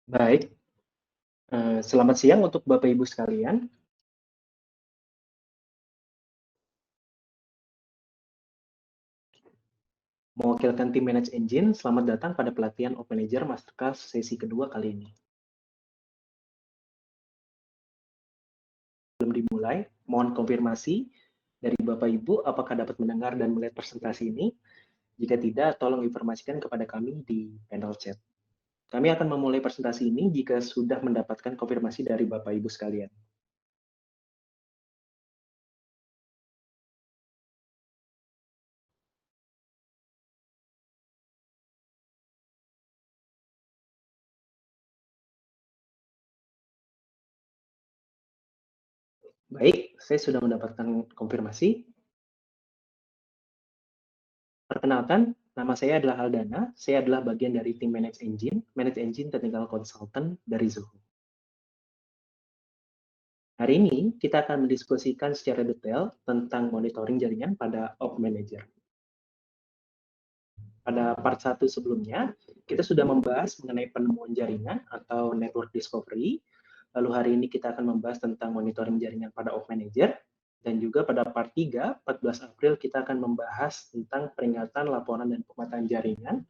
Baik, selamat siang untuk Bapak Ibu sekalian. Mewakilkan tim Manage Engine, selamat datang pada pelatihan Open Masterclass sesi kedua kali ini. Sebelum dimulai, mohon konfirmasi dari Bapak Ibu apakah dapat mendengar dan melihat presentasi ini. Jika tidak, tolong informasikan kepada kami di panel chat. Kami akan memulai presentasi ini jika sudah mendapatkan konfirmasi dari Bapak Ibu sekalian. Baik, saya sudah mendapatkan konfirmasi. Perkenalkan, nama saya adalah Aldana. Saya adalah bagian dari tim Manage Engine Technical Consultant dari Zoho. Hari ini kita akan mendiskusikan secara detail tentang monitoring jaringan pada Op Manager. Pada part 1 sebelumnya, kita sudah membahas mengenai penemuan jaringan atau network discovery. Lalu hari ini kita akan membahas tentang monitoring jaringan pada Op Manager. Dan juga pada part 3, 14 April, kita akan membahas tentang peringatan, laporan, dan pemetaan jaringan.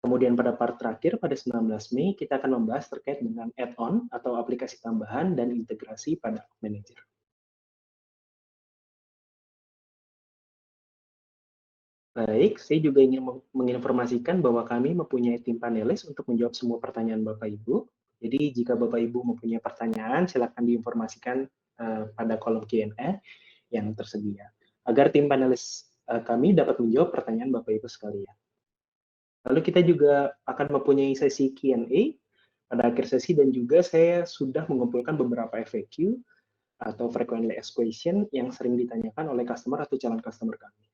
Kemudian pada part terakhir, pada 19 Mei, kita akan membahas terkait dengan add-on atau aplikasi tambahan dan integrasi pada Op Manager. Baik, saya juga ingin menginformasikan bahwa kami mempunyai tim panelis untuk menjawab semua pertanyaan Bapak Ibu. Jadi jika Bapak Ibu mempunyai pertanyaan, silakan diinformasikan pada kolom Q&A yang tersedia, agar tim panelis kami dapat menjawab pertanyaan Bapak Ibu sekalian. Lalu kita juga akan mempunyai sesi Q&A pada akhir sesi, dan juga saya sudah mengumpulkan beberapa FAQ atau frequently asked question yang sering ditanyakan oleh customer atau calon customer kami.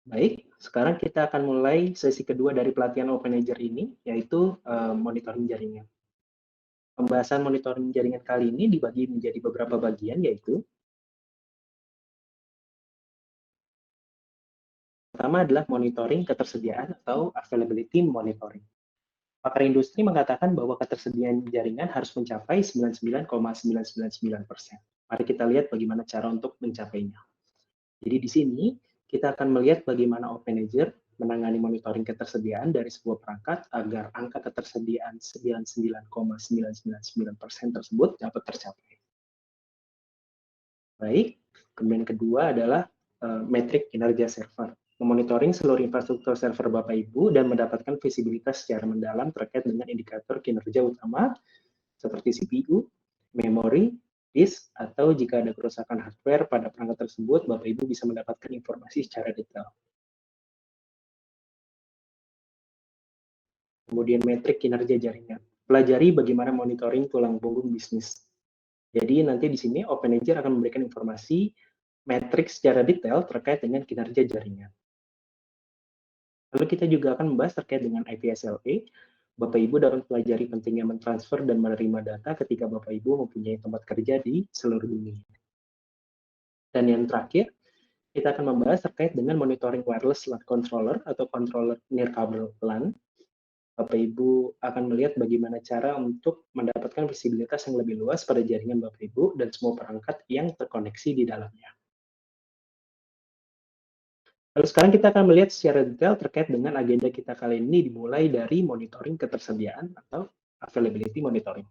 Baik, sekarang kita akan mulai sesi kedua dari pelatihan Open Manager ini, yaitu monitoring jaringan. Pembahasan monitoring jaringan kali ini dibagi menjadi beberapa bagian, yaitu pertama adalah monitoring ketersediaan atau availability monitoring. Pakar industri mengatakan bahwa ketersediaan jaringan harus mencapai 99,999%. Mari kita lihat bagaimana cara untuk mencapainya. Jadi di sini kita akan melihat bagaimana Op Manager menangani monitoring ketersediaan dari sebuah perangkat agar angka ketersediaan 99,999% tersebut dapat tercapai. Baik, kemudian kedua adalah metrik kinerja server. Memonitoring seluruh infrastruktur server Bapak Ibu dan mendapatkan visibilitas secara mendalam terkait dengan indikator kinerja utama seperti CPU, memori, disk, atau jika ada kerusakan hardware pada perangkat tersebut, Bapak Ibu bisa mendapatkan informasi secara detail. Kemudian metrik kinerja jaringan. Pelajari bagaimana monitoring tulang punggung bisnis. Jadi nanti di sini Open Manager akan memberikan informasi metrik secara detail terkait dengan kinerja jaringan. Lalu kita juga akan membahas terkait dengan IPSLA. Bapak Ibu dapat pelajari pentingnya mentransfer dan menerima data ketika Bapak Ibu mempunyai tempat kerja di seluruh dunia. Dan yang terakhir, kita akan membahas terkait dengan monitoring wireless LAN controller atau controller near cable LAN. Bapak Ibu akan melihat bagaimana cara untuk mendapatkan visibilitas yang lebih luas pada jaringan Bapak Ibu dan semua perangkat yang terkoneksi di dalamnya. Lalu sekarang kita akan melihat secara detail terkait dengan agenda kita kali ini, dimulai dari monitoring ketersediaan atau availability monitoring.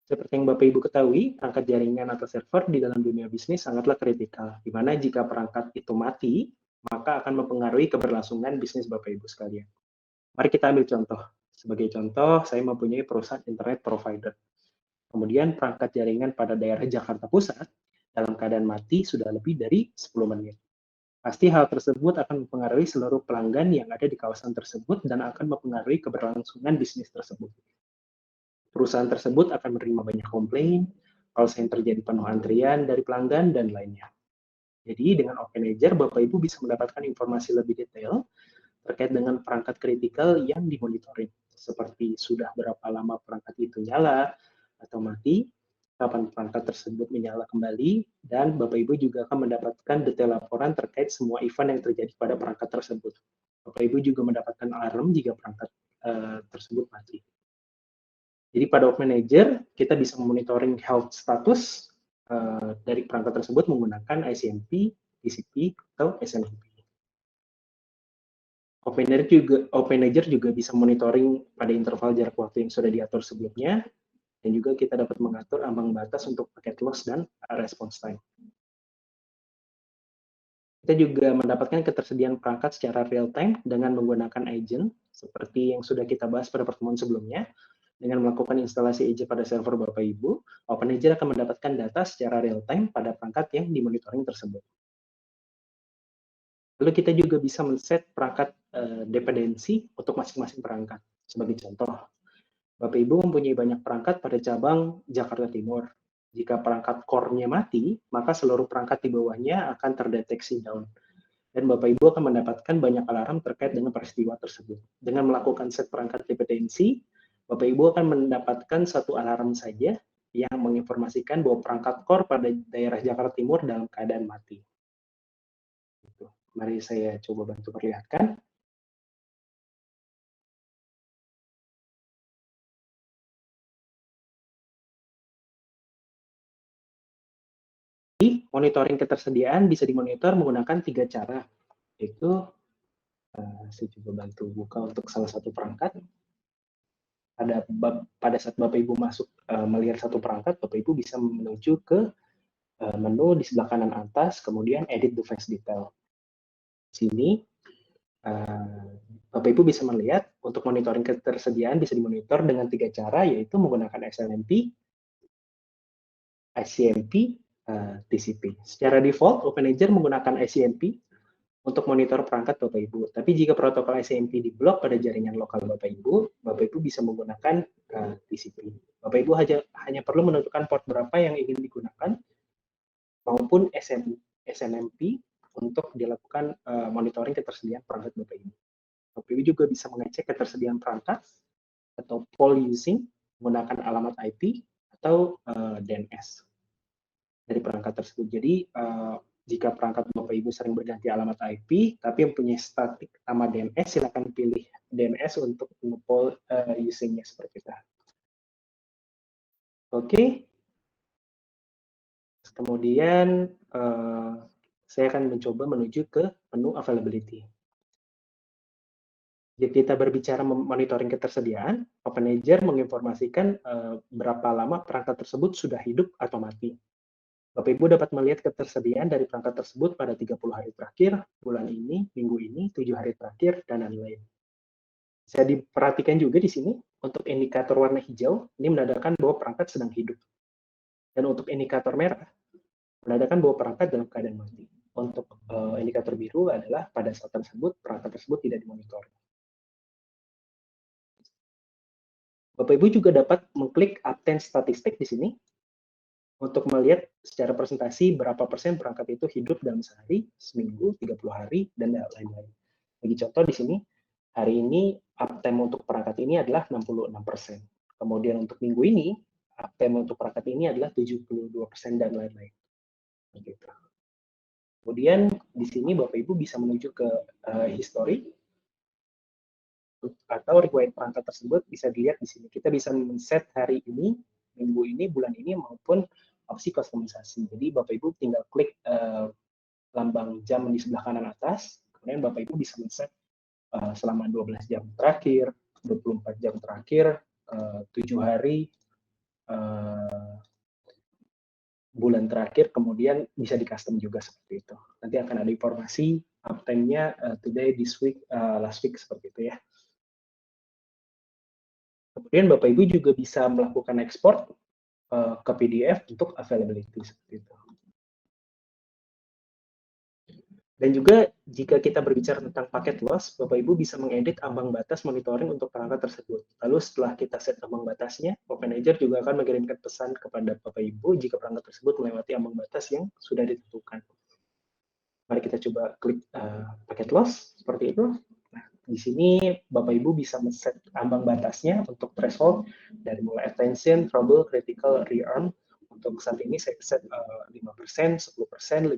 Seperti yang Bapak Ibu ketahui, perangkat jaringan atau server di dalam dunia bisnis sangatlah kritikal, di mana jika perangkat itu mati, maka akan mempengaruhi keberlangsungan bisnis Bapak Ibu sekalian. Mari kita ambil contoh. Sebagai contoh, saya mempunyai perusahaan internet provider. Kemudian perangkat jaringan pada daerah Jakarta Pusat dalam keadaan mati sudah lebih dari 10 menit. Pasti hal tersebut akan mempengaruhi seluruh pelanggan yang ada di kawasan tersebut dan akan mempengaruhi keberlangsungan bisnis tersebut. Perusahaan tersebut akan menerima banyak komplain, call center terjadi penuh antrian dari pelanggan, dan lainnya. Jadi dengan Open Manager, Bapak Ibu bisa mendapatkan informasi lebih detail terkait dengan perangkat kritikal yang dimonitoring, seperti sudah berapa lama perangkat itu nyala atau mati, kapan perangkat tersebut menyala kembali, dan Bapak Ibu juga akan mendapatkan detail laporan terkait semua event yang terjadi pada perangkat tersebut. Bapak Ibu juga mendapatkan alarm jika perangkat tersebut mati. Jadi pada Off Manager, kita bisa memonitoring health status dari perangkat tersebut menggunakan ICMP, TCP, atau SNMP. Off Manager juga bisa monitoring pada interval jarak waktu yang sudah diatur sebelumnya, dan juga kita dapat mengatur ambang batas untuk paket loss dan response time. Kita juga mendapatkan ketersediaan perangkat secara real time dengan menggunakan agent, seperti yang sudah kita bahas pada pertemuan sebelumnya. Dengan melakukan instalasi agent pada server Bapak Ibu, Off Manager akan mendapatkan data secara real time pada perangkat yang dimonitoring tersebut. Lalu kita juga bisa men-set perangkat dependensi untuk masing-masing perangkat. Sebagai contoh, Bapak Ibu mempunyai banyak perangkat pada cabang Jakarta Timur. Jika perangkat core-nya mati, maka seluruh perangkat di bawahnya akan terdeteksi down. Dan Bapak Ibu akan mendapatkan banyak alarm terkait dengan peristiwa tersebut. Dengan melakukan set perangkat dependensi, Bapak Ibu akan mendapatkan satu alarm saja yang menginformasikan bahwa perangkat core pada daerah Jakarta Timur dalam keadaan mati. Mari saya coba bantu perlihatkan. Monitoring ketersediaan bisa dimonitor menggunakan 3 cara, yaitu saya coba bantu buka untuk salah satu perangkat. Pada saat Bapak Ibu masuk melihat satu perangkat, Bapak Ibu bisa menuju ke menu di sebelah kanan atas, kemudian edit device detail. Di sini Bapak Ibu bisa melihat untuk monitoring ketersediaan bisa dimonitor dengan 3 cara, yaitu menggunakan SNMP, ICMP, TCP. Secara default, Off Manager menggunakan ICMP untuk monitor perangkat Bapak Ibu. Tapi jika protokol ICMP diblok pada jaringan lokal Bapak Ibu bisa menggunakan TCP. Bapak Ibu hanya perlu menentukan port berapa yang ingin digunakan maupun SNMP untuk dilakukan monitoring ketersediaan perangkat Bapak Ibu. Bapak Ibu juga bisa mengecek ketersediaan perangkat atau poll using menggunakan alamat IP atau DNS dari perangkat tersebut. Jadi jika perangkat Bapak Ibu sering berganti alamat IP, tapi mempunyai statik nama DNS, silakan pilih DNS untuk nge-poll using-nya seperti itu. Oke. Kemudian saya akan mencoba menuju ke menu availability. Jika kita berbicara monitoring ketersediaan, Off Manager menginformasikan berapa lama perangkat tersebut sudah hidup atau mati. Bapak Ibu dapat melihat ketersediaan dari perangkat tersebut pada 30 hari terakhir, bulan ini, minggu ini, 7 hari terakhir, dan lain-lain. Bisa diperhatikan juga di sini, untuk indikator warna hijau, ini menandakan bahwa perangkat sedang hidup. Dan untuk indikator merah, menandakan bahwa perangkat dalam keadaan mati. Untuk indikator biru adalah pada saat tersebut, perangkat tersebut tidak dimonitor. Bapak Ibu juga dapat mengklik uptime statistik di sini, untuk melihat secara presentasi berapa persen perangkat itu hidup dalam sehari, seminggu, 30 hari, dan lain-lain. Bagi contoh di sini, hari ini uptime untuk perangkat ini adalah 66%. Kemudian untuk minggu ini, uptime untuk perangkat ini adalah 72% dan lain-lain. Begitu. Kemudian di sini Bapak Ibu bisa menuju ke history atau riwayat perangkat tersebut bisa dilihat di sini. Kita bisa men-set hari ini, minggu ini, bulan ini, maupun opsi kustomisasi. Jadi Bapak Ibu tinggal klik lambang jam di sebelah kanan atas, kemudian Bapak Ibu bisa men-set selama 12 jam terakhir, 24 jam terakhir, 7 hari, bulan terakhir, kemudian bisa di-custom juga seperti itu. Nanti akan ada informasi uptime-nya today, this week, last week, seperti itu ya. Kemudian Bapak Ibu juga bisa melakukan ekspor ke PDF untuk availability seperti itu. Dan juga jika kita berbicara tentang paket loss, Bapak Ibu bisa mengedit ambang batas monitoring untuk perangkat tersebut. Lalu setelah kita set ambang batasnya, Off Manager juga akan mengirimkan pesan kepada Bapak Ibu jika perangkat tersebut melewati ambang batas yang sudah ditentukan. Mari kita coba klik paket loss seperti itu. Nah, di sini Bapak Ibu bisa men-set ambang batasnya untuk threshold dari mulai attention, trouble, critical, rearm. Untuk saat ini saya set 5%, 10%, 50%.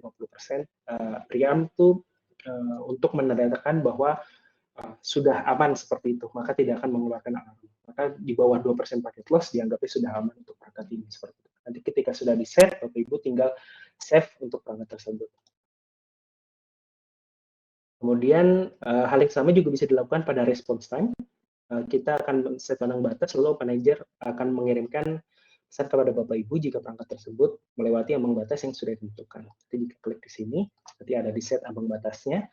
Rearm itu untuk menandakan bahwa sudah aman seperti itu, maka tidak akan mengeluarkan alarm. Maka di bawah 2% paket loss dianggapnya sudah aman untuk perangkat ini seperti itu. Nanti ketika sudah di-set, Bapak Ibu tinggal save untuk perangkat tersebut. Kemudian hal yang sama juga bisa dilakukan pada response time. Kita akan set ambang batas, lalu manajer akan mengirimkan pesan kepada Bapak Ibu jika perangkat tersebut melewati ambang batas yang sudah ditentukan. Jadi jika klik di sini, nanti ada di set ambang batasnya.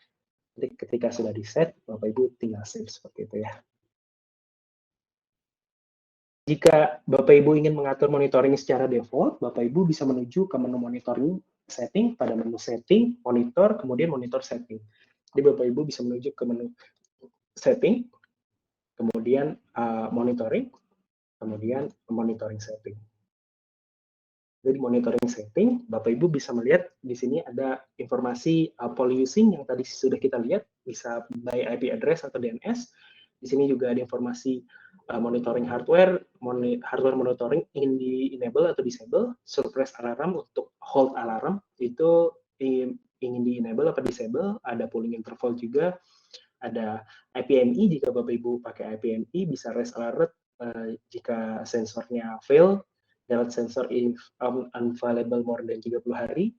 Nanti ketika sudah di set, Bapak Ibu tinggal save seperti itu ya. Jika Bapak Ibu ingin mengatur monitoring secara default, Bapak Ibu bisa menuju ke menu monitoring setting, pada menu setting, monitor, kemudian monitor setting. Jadi Bapak Ibu bisa menuju ke menu setting, kemudian monitoring, kemudian monitoring setting. Jadi monitoring setting, Bapak Ibu bisa melihat di sini ada informasi poly using yang tadi sudah kita lihat, bisa by IP address atau DNS. Di sini juga ada informasi monitoring hardware, hardware monitoring ingin di-enable atau disable, surprise alarm untuk hold alarm, itu ingin di-enable atau disable, ada polling interval juga, ada IPMI jika Bapak Ibu pakai IPMI, bisa raise alert jika sensornya fail, lewat sensor if unavailable more than 30 hari.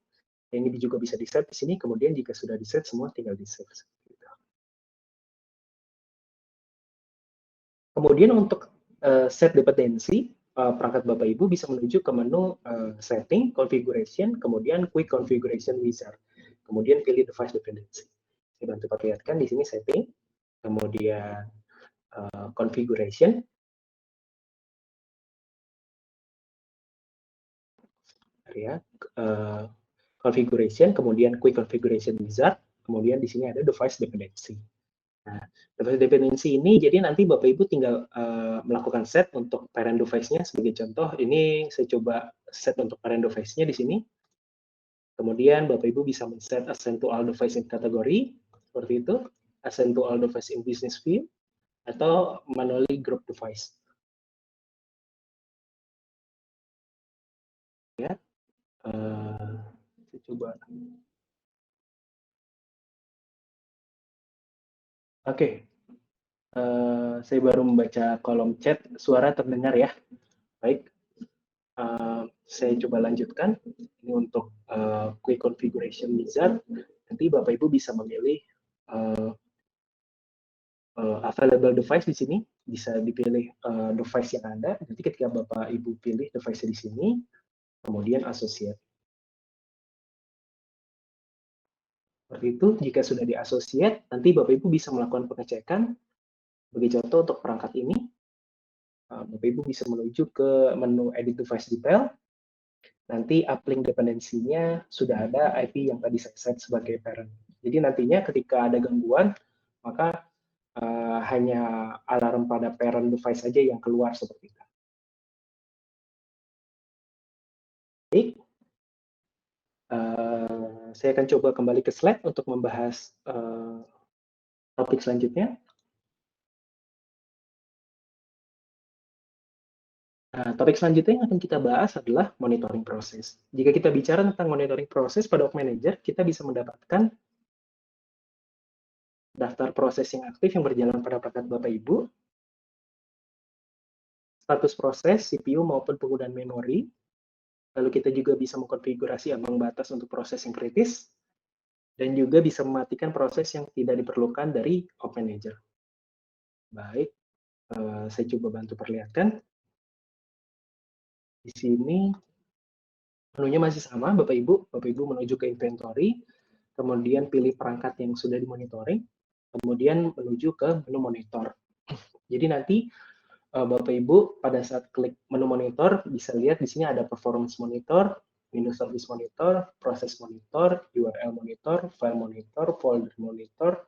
Ini juga bisa di-set di sini, kemudian jika sudah di-set semua tinggal di-save. Kemudian untuk set dependency, perangkat Bapak Ibu bisa menuju ke menu setting, configuration, kemudian quick configuration wizard. Kemudian pilih device dependency. Saya bantu perlihatkan di sini setting, kemudian configuration, ya, configuration, kemudian quick configuration wizard, kemudian di sini ada device dependency. Nah, device dependency ini jadi nanti Bapak Ibu tinggal melakukan set untuk parent device-nya. Sebagai contoh, ini saya coba set untuk parent device-nya di sini. Kemudian Bapak Ibu bisa men-set assign to all device in kategori, seperti itu, assign to all device in business view, atau manually group device. Ya, saya coba. Oke, saya baru membaca kolom chat, suara terdengar ya. Baik, saya coba lanjutkan. Ini untuk quick configuration wizard. Nanti Bapak Ibu bisa memilih available device di sini, bisa dipilih device yang ada. Nanti ketika Bapak Ibu pilih device di sini, kemudian associate. Seperti itu, jika sudah di-associate, nanti Bapak Ibu bisa melakukan pengecekan. Sebagai contoh untuk perangkat ini, Bapak Ibu bisa menuju ke menu edit device detail. Nanti uplink dependensinya sudah ada IP yang tadi saya set sebagai parent. Jadi nantinya ketika ada gangguan, maka hanya alarm pada parent device saja yang keluar seperti itu. Baik, saya akan coba kembali ke slide untuk membahas topik selanjutnya. Nah, topik selanjutnya yang akan kita bahas adalah monitoring proses. Jika kita bicara tentang monitoring proses pada Ops Manager, kita bisa mendapatkan daftar proses yang aktif yang berjalan pada perangkat Bapak Ibu, status proses, CPU maupun penggunaan memori, lalu kita juga bisa mengkonfigurasi ambang batas untuk proses yang kritis, dan juga bisa mematikan proses yang tidak diperlukan dari Ops Manager. Baik, saya coba bantu perlihatkan. Di sini menunya masih sama, Bapak Ibu. Bapak Ibu menuju ke inventory, kemudian pilih perangkat yang sudah dimonitoring, kemudian menuju ke menu monitor. Jadi nanti Bapak Ibu pada saat klik menu monitor bisa lihat di sini ada performance monitor, Windows Service Monitor, proses monitor, URL monitor, file monitor, folder monitor,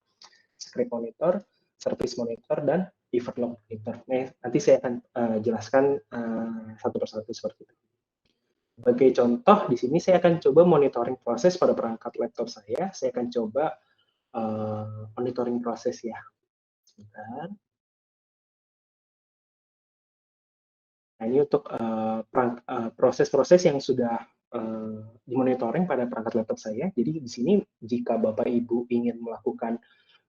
script monitor, service monitor, dan event log monitor. Nah, nanti saya akan jelaskan satu persatu seperti itu. Sebagai contoh, di sini saya akan coba monitoring proses pada perangkat laptop saya. Saya akan coba monitoring proses ya. Sebentar. Nah, ini untuk proses-proses yang sudah dimonitoring pada perangkat laptop saya. Jadi di sini jika Bapak Ibu ingin melakukan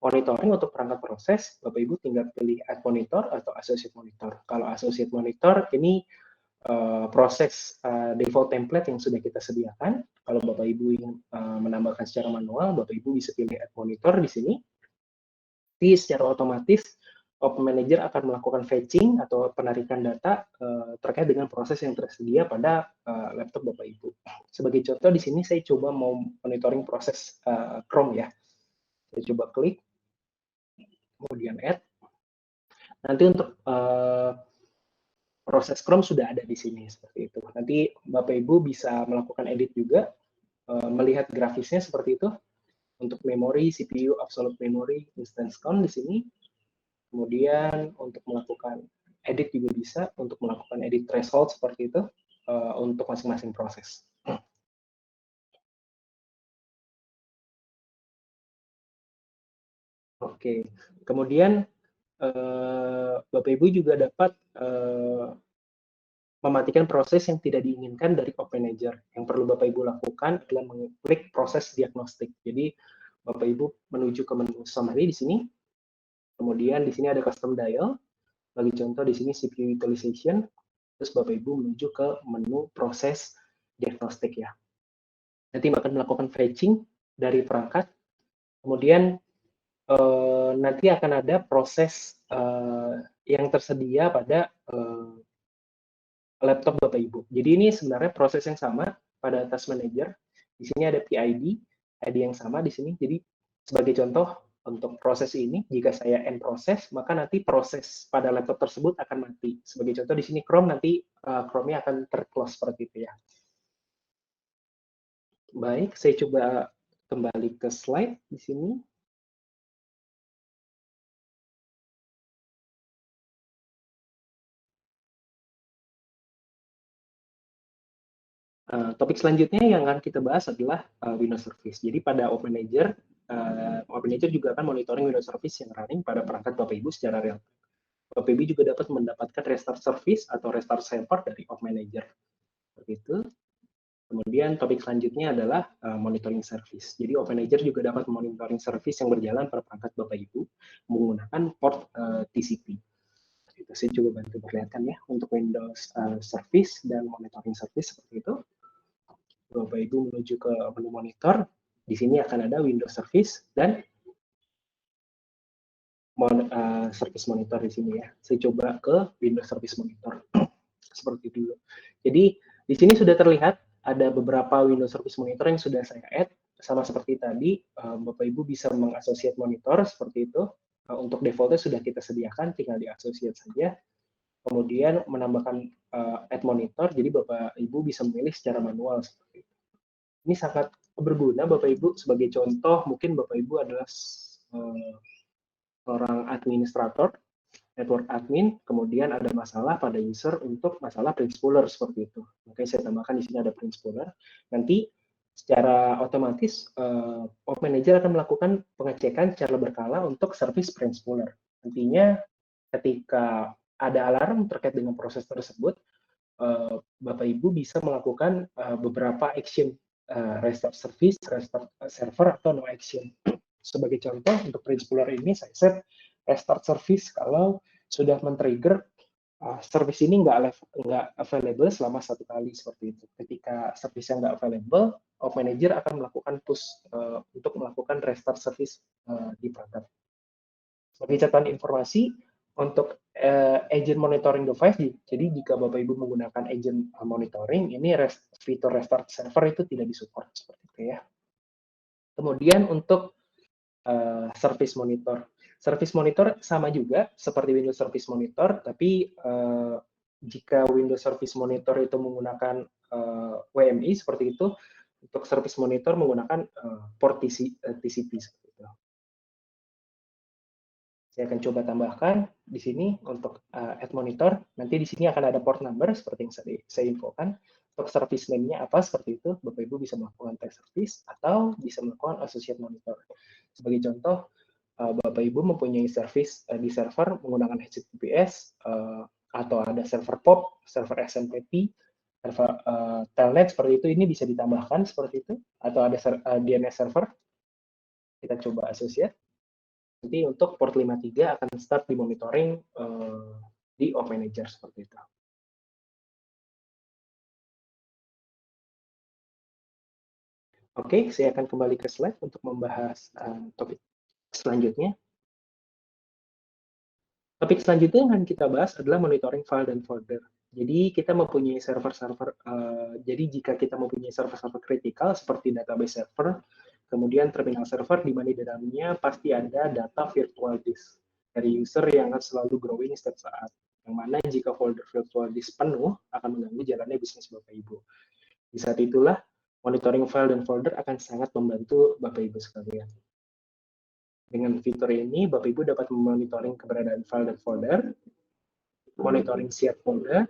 monitoring untuk perangkat proses, Bapak Ibu tinggal pilih Add Monitor atau Associate Monitor. Kalau Associate Monitor ini proses default template yang sudah kita sediakan. Kalau Bapak Ibu ingin menambahkan secara manual, Bapak Ibu bisa pilih Add Monitor di sini. Jadi secara otomatis Open Manager akan melakukan fetching atau penarikan data terkait dengan proses yang tersedia pada laptop Bapak Ibu. Sebagai contoh di sini saya coba mau monitoring proses Chrome ya. Saya coba klik, kemudian Add. Nanti untuk proses Chrome sudah ada di sini seperti itu. Nanti Bapak Ibu bisa melakukan edit juga, melihat grafisnya seperti itu. Untuk memori, CPU, absolute memory, instance count di sini. Kemudian untuk melakukan edit juga bisa, untuk melakukan edit threshold seperti itu untuk masing-masing proses. Oke, kemudian Bapak Ibu juga dapat mematikan proses yang tidak diinginkan dari Open Manager. Yang perlu Bapak Ibu lakukan adalah mengklik proses diagnostik. Jadi Bapak Ibu menuju ke menu summary di sini. Kemudian di sini ada custom dial. Bagi contoh di sini CPU utilization. Terus Bapak Ibu menuju ke menu proses diagnostik ya. Nanti akan melakukan fetching dari perangkat. Kemudian nanti akan ada proses yang tersedia pada laptop Bapak Ibu. Jadi ini sebenarnya proses yang sama pada Task Manager. Di sini ada PID, ID yang sama di sini. Jadi sebagai contoh untuk proses ini, jika saya end proses, maka nanti proses pada laptop tersebut akan mati. Sebagai contoh di sini Chrome, nanti Chrome-nya akan terclose seperti itu ya. Baik, saya coba kembali ke slide di sini. Topik selanjutnya yang akan kita bahas adalah Windows Service. Jadi pada Open Manager juga akan monitoring Windows Service yang running pada perangkat Bapak Ibu secara real time. Bapak Ibu juga dapat mendapatkan restart service atau restart server dari Open Manager. Seperti itu. Kemudian topik selanjutnya adalah monitoring service. Jadi Open Manager juga dapat monitoring service yang berjalan pada perangkat Bapak Ibu menggunakan port TCP. Itu saya coba bantu perlihatkan ya untuk Windows Service dan monitoring service seperti itu. Bapak Ibu menuju ke menu monitor, di sini akan ada Windows Service dan Service Monitor di sini ya. Saya coba ke Windows Service Monitor seperti itu dulu. Jadi di sini sudah terlihat ada beberapa Windows Service Monitor yang sudah saya add, sama seperti tadi. Bapak Ibu bisa mengasosiat monitor seperti itu. Untuk defaultnya sudah kita sediakan, tinggal diasosiat saja. Kemudian menambahkan add monitor, jadi Bapak Ibu bisa memilih secara manual seperti itu. Ini sangat berguna Bapak Ibu. Sebagai contoh, mungkin Bapak Ibu adalah seorang administrator, network admin, kemudian ada masalah pada user untuk masalah print spooler seperti itu. Makanya saya tambahkan di sini ada print spooler. Nanti secara otomatis Open Manager akan melakukan pengecekan secara berkala untuk service print spooler. Nantinya ketika ada alarm terkait dengan proses tersebut, Bapak Ibu bisa melakukan beberapa action, restart service, restart server, atau no action. Sebagai contoh, untuk print spooler ini saya set restart service kalau sudah men-trigger service ini nggak available selama 1 kali seperti itu. Ketika service yang nggak available, Open Manager akan melakukan push untuk melakukan restart service di perangkat. Sebagai catatan informasi, untuk agent monitoring device, jadi jika Bapak Ibu menggunakan agent monitoring, ini fitur restart server itu tidak disupport seperti itu ya. Kemudian untuk service monitor. Service monitor sama juga seperti Windows Service Monitor, tapi jika Windows Service Monitor itu menggunakan WMI seperti itu, untuk Service Monitor menggunakan port TCP seperti itu. Saya akan coba tambahkan di sini untuk add monitor. Nanti di sini akan ada port number seperti yang saya infokan. Untuk service name-nya apa seperti itu, Bapak Ibu bisa melakukan test service atau bisa melakukan associate monitor. Sebagai contoh, Bapak Ibu mempunyai service di server menggunakan HTTPS atau ada server POP, server SMTP, server telnet seperti itu, ini bisa ditambahkan seperti itu, atau ada DNS server. Kita coba associate. Nanti untuk port 53 akan start di monitoring di Off Manager seperti itu. Oke, saya akan kembali ke slide untuk membahas topik selanjutnya. Topik selanjutnya yang akan kita bahas adalah monitoring file dan folder. Jadi kita mempunyai server-server, jadi jika kita mempunyai server-server kritikal seperti database server, kemudian terminal server di mana di dalamnya pasti ada data virtual disk dari user yang akan selalu growing setiap saat. Yang mana jika folder virtual disk penuh akan mengganggu jalannya bisnis Bapak Ibu. Di saat itulah monitoring file dan folder akan sangat membantu Bapak Ibu sekalian. Dengan fitur ini, Bapak Ibu dapat memonitoring keberadaan file dan folder, monitoring shared folder,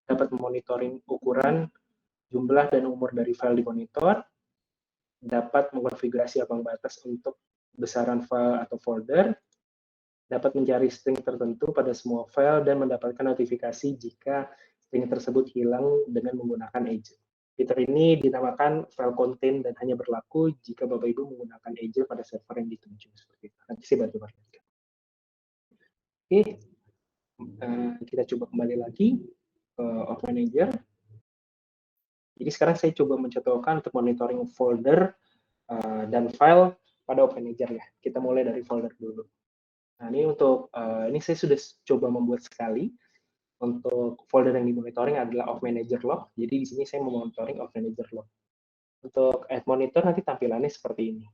dapat memonitoring ukuran, jumlah, dan umur dari file di monitor, dapat mengkonfigurasi ambang batas untuk besaran file atau folder, dapat mencari string tertentu pada semua file, dan mendapatkan notifikasi jika string tersebut hilang dengan menggunakan agent. Fitur ini dinamakan file contain dan hanya berlaku jika Bapak Ibu menggunakan agent pada server yang dituju. Seperti itu. Nanti saya bantu perlihatkan. Oke, kita coba kembali lagi ke Off Manager. Jadi sekarang saya coba mencontohkan untuk monitoring folder dan file pada Off Manager ya. Kita mulai dari folder dulu. Nah ini untuk ini saya sudah coba membuat sekali. Untuk folder yang dimonitoring adalah Off Manager Log. Jadi di sini saya memonitoring Off Manager Log. Untuk add monitor nanti tampilannya seperti ini.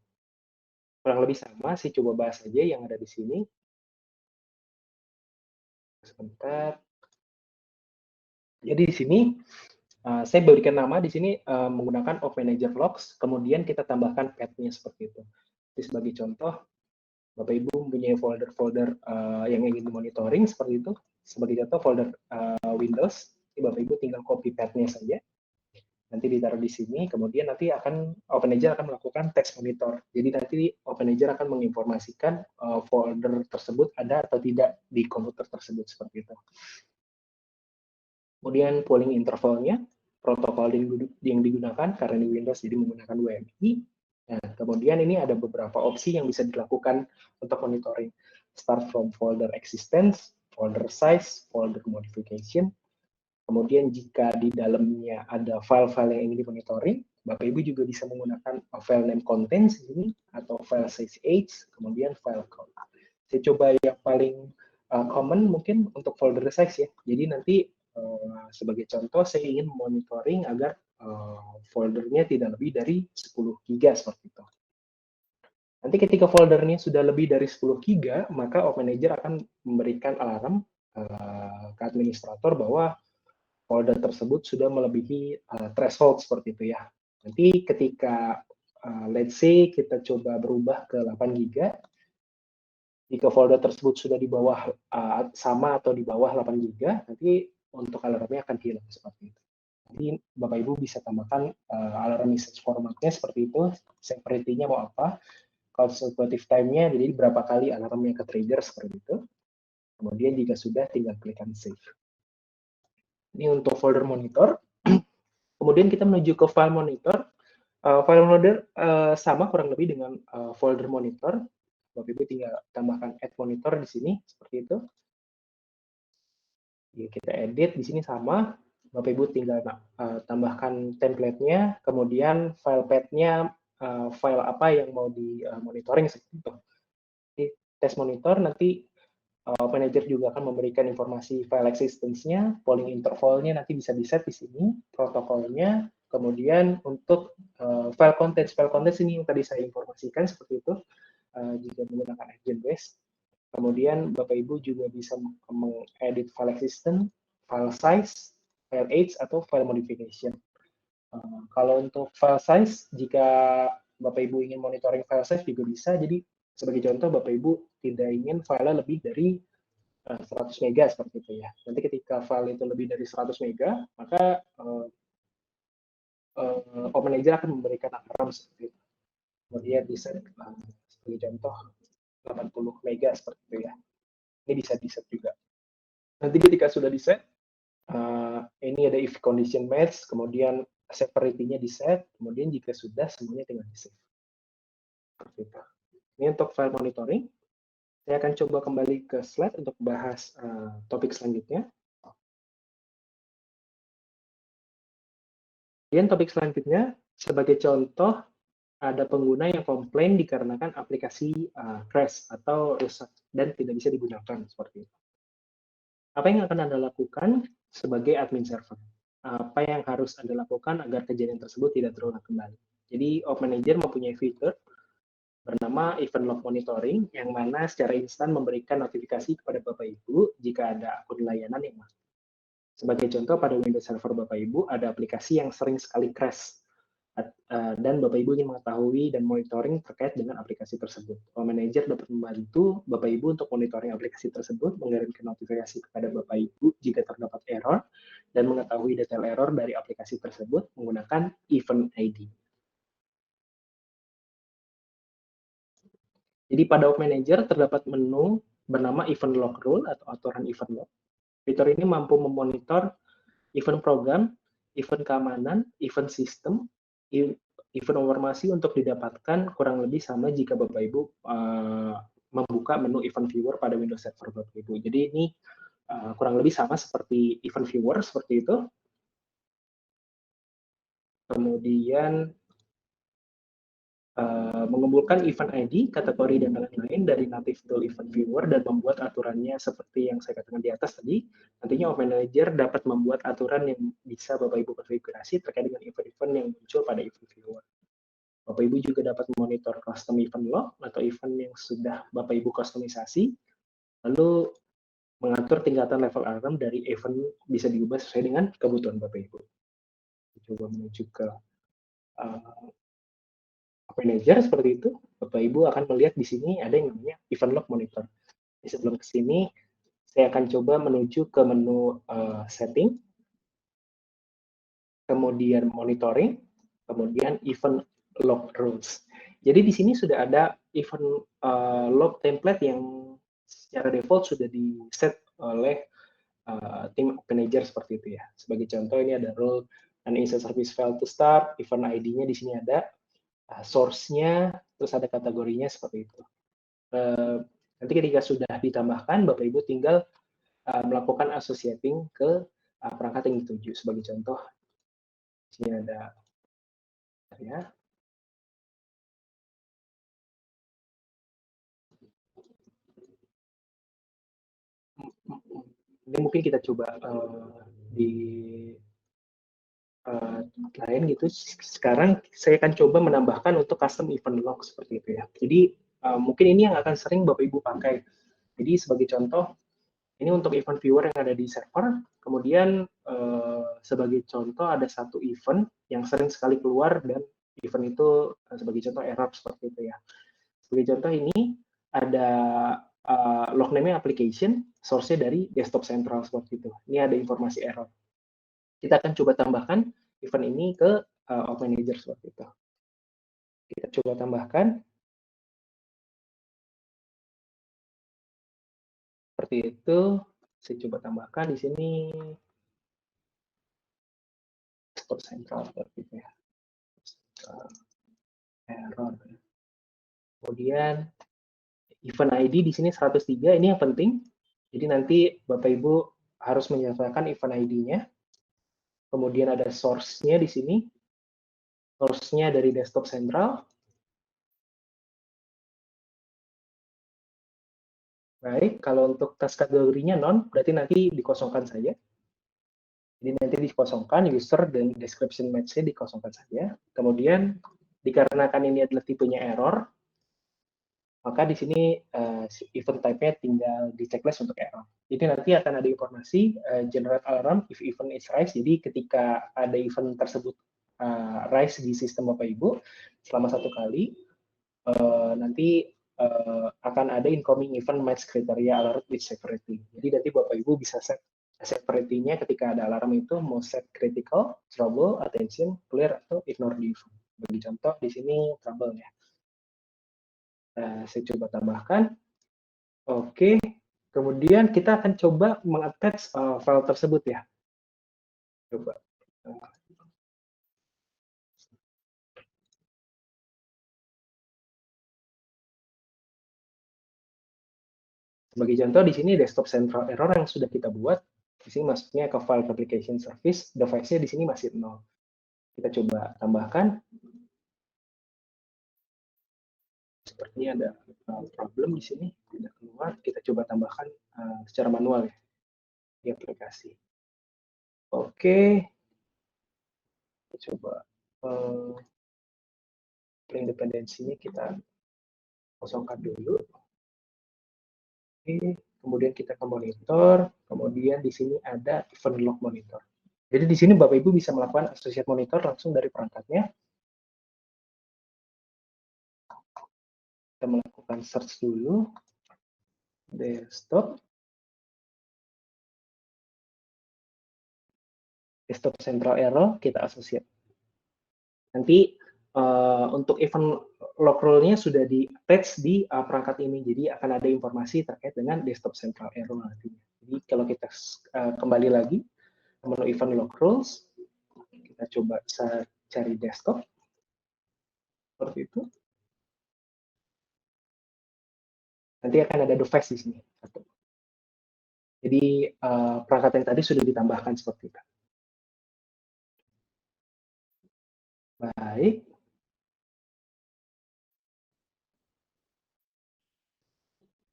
Kurang lebih sama, saya coba bahas aja yang ada di sini. Sebentar. Jadi di sini saya berikan nama di sini menggunakan Off Manager Logs, kemudian kita tambahkan path-nya seperti itu. Jadi sebagai contoh, Bapak Ibu mempunyai folder-folder yang ingin dimonitoring seperti itu. Sebagai contoh folder Windows, Bapak Ibu tinggal copy path-nya saja. Nanti ditaruh di sini, kemudian nanti Off Manager akan melakukan text monitor. Jadi nanti Off Manager akan menginformasikan folder tersebut ada atau tidak di komputer tersebut seperti itu. Kemudian polling intervalnya, protokol yang digunakan karena di Windows jadi menggunakan WMI. Nah, kemudian ini ada beberapa opsi yang bisa dilakukan untuk monitoring. Start from folder existence, folder size, folder modification. Kemudian jika di dalamnya ada file-file yang ingin dimonitoring, Bapak Ibu juga bisa menggunakan file name contents ini atau file size age, kemudian file count. Saya coba yang paling common mungkin untuk folder size ya. Jadi nanti sebagai contoh saya ingin monitoring agar foldernya tidak lebih dari 10 GB seperti itu. Nanti ketika foldernya sudah lebih dari 10 GB, maka Off Manager akan memberikan alarm ke administrator bahwa folder tersebut sudah melebihi threshold seperti itu ya. Nanti ketika let's say kita coba berubah ke 8 GB, jika folder tersebut sudah di bawah sama atau di bawah 8 GB, nanti untuk alarmnya akan hilang seperti itu. Jadi Bapak Ibu bisa tambahkan alarm message formatnya seperti itu, severity-nya mau apa, consecutive time-nya, jadi berapa kali alarmnya ke trigger seperti itu. Kemudian jika sudah tinggal klikkan save. Ini untuk folder monitor. Kemudian kita menuju ke file monitor. File monitor sama kurang lebih dengan folder monitor. Bapak Ibu tinggal tambahkan add monitor di sini seperti itu. Jadi kita edit di sini sama. Bapak Ibu tinggal tambahkan template-nya, kemudian file path-nya file apa yang mau di monitoring seperti itu. Jadi test monitor nanti manager juga akan memberikan informasi file existence-nya, polling interval-nya nanti bisa di-set di sini, protokolnya, kemudian untuk file contents ini yang tadi saya informasikan seperti itu, juga menggunakan agent base. Kemudian Bapak Ibu juga bisa mengedit file existence, file size, file age, atau file modification. Kalau untuk file size, jika Bapak Ibu ingin monitoring file size juga bisa, jadi sebagai contoh Bapak Ibu tidak ingin file lebih dari 100 mega seperti itu ya. Nanti ketika file itu lebih dari 100 mega, maka Off Manager akan memberikan alarm seperti itu. Kemudian bisa sebagai contoh 80 mega seperti itu ya. Ini bisa di-set juga. Nanti ketika sudah di-set, ini ada if condition match, kemudian severity-nya di-set, kemudian jika sudah semuanya tinggal di-save. Seperti itu. Ini untuk file monitoring. Saya akan coba kembali ke slide untuk bahas topik selanjutnya. Kemudian topik selanjutnya, sebagai contoh, ada pengguna yang komplain dikarenakan aplikasi crash atau rusak dan tidak bisa digunakan seperti itu. Apa yang akan Anda lakukan sebagai admin server? Apa yang harus Anda lakukan agar kejadian tersebut tidak terulang kembali? Jadi, Op Manager mempunyai fitur bernama Event Log Monitoring, yang mana secara instan memberikan notifikasi kepada Bapak Ibu jika ada akun layanan yang mati. Sebagai contoh, pada Windows Server Bapak Ibu ada aplikasi yang sering sekali crash, dan Bapak Ibu ingin mengetahui dan monitoring terkait dengan aplikasi tersebut. Op Manager dapat membantu Bapak Ibu untuk monitoring aplikasi tersebut, mengirimkan notifikasi kepada Bapak Ibu jika terdapat error, dan mengetahui detail error dari aplikasi tersebut menggunakan Event ID. Jadi pada Op Manager terdapat menu bernama Event Log Rule atau aturan event log. Fitur ini mampu memonitor event program, event keamanan, event sistem, event informasi untuk didapatkan kurang lebih sama jika Bapak Ibu membuka menu event viewer pada Windows Server Bapak Ibu. Jadi ini kurang lebih sama seperti event viewer seperti itu. Kemudian mengumpulkan event ID, kategori, dan lain-lain dari native tool event viewer dan membuat aturannya seperti yang saya katakan di atas tadi. Nantinya Op Manager dapat membuat aturan yang bisa Bapak Ibu konfigurasi terkait dengan event-event yang muncul pada event viewer. Bapak Ibu juga dapat memonitor custom event log atau event yang sudah Bapak Ibu kustomisasi, lalu mengatur tingkatan level alarm dari event bisa diubah sesuai dengan kebutuhan Bapak Ibu. Coba menuju ke Manager seperti itu, Bapak Ibu akan melihat di sini ada yang namanya Event Log Monitor. Sebelum ke sini, saya akan coba menuju ke menu setting, kemudian monitoring, kemudian event log rules. Jadi di sini sudah ada event log template yang secara default sudah di set oleh tim manager seperti itu ya. Sebagai contoh ini ada rule and is a service file to start, event ID-nya di sini ada, source-nya, terus ada kategorinya seperti itu. Nanti ketika sudah ditambahkan, Bapak Ibu tinggal melakukan associating ke perangkat yang dituju. Sebagai contoh, di sini ada ya. Ini mungkin kita coba di lain gitu. Sekarang saya akan coba menambahkan untuk custom event log seperti itu ya. Jadi mungkin ini yang akan sering Bapak Ibu pakai. Jadi sebagai contoh, ini untuk event viewer yang ada di server. Kemudian sebagai contoh ada satu event yang sering sekali keluar dan event itu sebagai contoh error seperti itu ya. Sebagai contoh ini ada log name application, source-nya dari desktop central seperti itu. Ini ada informasi error. Kita akan coba tambahkan event ini ke Op Manager seperti itu. Kita coba tambahkan. Seperti itu. Saya coba tambahkan di sini desktop central seperti itu ya. Error. Kemudian event ID di sini 103, ini yang penting. Jadi nanti Bapak Ibu harus menyelesaikan event ID-nya. Kemudian ada source-nya di sini. Source-nya dari desktop central. Baik, kalau untuk tas kategorinya non, berarti nanti dikosongkan saja. Jadi nanti dikosongkan, user dan description match-nya dikosongkan saja. Kemudian, dikarenakan ini adalah tipenya error, maka di sini event type-nya tinggal di checklist untuk error. Jadi nanti akan ada informasi generate alarm if event is rise. Jadi ketika ada event tersebut rise di sistem Bapak Ibu selama satu kali, nanti akan ada incoming event match criteria alert with severity. Jadi nanti Bapak Ibu bisa set severity-nya ketika ada alarm itu mau set critical, trouble, attention, clear, atau ignore the event. Bagi contoh di sini trouble ya. Saya coba tambahkan. Oke, kemudian kita akan coba mengattach file tersebut ya. Coba. Sebagai contoh, di sini desktop central error yang sudah kita buat, di sini masuknya ke file application service, device-nya di sini masih 0. Kita coba tambahkan. Sepertinya ada problem di sini, tidak keluar. Kita coba tambahkan secara manual ya, di aplikasi. Oke, kita coba independensinya kita kosongkan dulu. Oke, kemudian kita ke monitor, kemudian di sini ada event log monitor. Jadi di sini Bapak Ibu bisa melakukan associate monitor langsung dari perangkatnya. Kita melakukan search dulu, desktop central error, kita associate. Nanti untuk event log rule-nya sudah di-attach di perangkat ini, jadi akan ada informasi terkait dengan desktop central error nantinya. Jadi kalau kita kembali lagi ke menu event log rules, kita coba cari desktop, seperti itu. Nanti akan ada device di sini. Jadi perangkat yang tadi sudah ditambahkan seperti itu. Baik.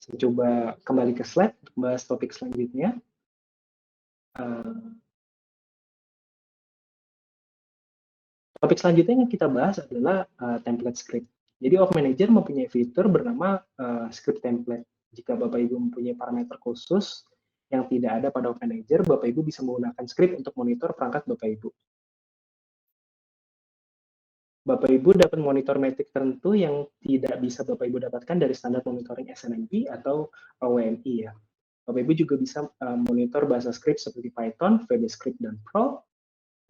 Saya coba kembali ke slide untuk bahas topik selanjutnya. Topik selanjutnya yang kita bahas adalah template script. Jadi Off Manager mempunyai fitur bernama script template. Jika Bapak Ibu mempunyai parameter khusus yang tidak ada pada Off Manager, Bapak Ibu bisa menggunakan script untuk monitor perangkat Bapak Ibu. Bapak Ibu dapat monitor metrik tertentu yang tidak bisa Bapak Ibu dapatkan dari standar monitoring SNMP atau OWMI ya. Bapak Ibu juga bisa monitor bahasa script seperti Python, VBScript, dan Perl.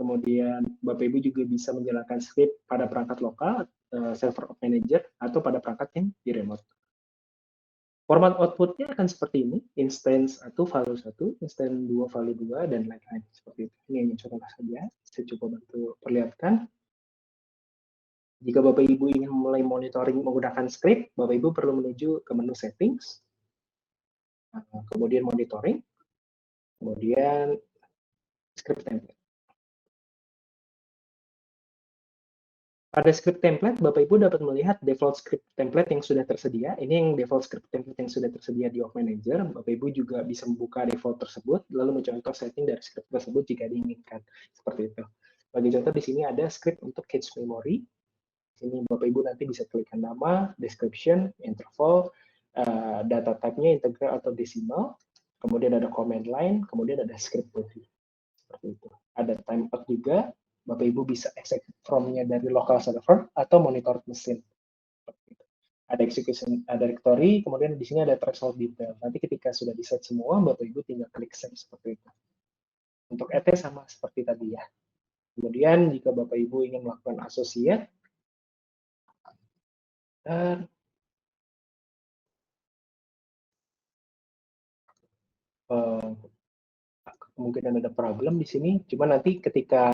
Kemudian Bapak Ibu juga bisa menjalankan script pada perangkat lokal, server Off Manager, atau pada perangkat yang di remote. Format outputnya akan seperti ini, instance 1 value 1, instance 2 value 2, dan lain-lain. Seperti itu. Ini hanya contoh saja. Saya coba bantu perlihatkan. Jika Bapak Ibu ingin mulai monitoring menggunakan script, Bapak Ibu perlu menuju ke menu settings, kemudian monitoring, kemudian script template. Pada script template, Bapak Ibu dapat melihat default script template yang sudah tersedia. Ini yang default script template yang sudah tersedia di Off Manager. Bapak Ibu juga bisa membuka default tersebut, lalu mencontoh setting dari script tersebut jika diinginkan. Seperti itu. Bagi contoh, di sini ada script untuk cache memory. Ini Bapak Ibu nanti bisa klikkan nama, description, interval, data type-nya integer atau decimal, kemudian ada command line, kemudian ada script body. Seperti itu. Ada timeout juga. Bapak Ibu bisa execute from-nya dari local server atau monitor mesin. Ada execution directory, kemudian di sini ada threshold detail. Nanti ketika sudah di set semua, Bapak Ibu tinggal klik save seperti itu. Untuk ET sama seperti tadi ya. Kemudian jika Bapak Ibu ingin melakukan associate, dan kemungkinan ada problem di sini. Cuma nanti ketika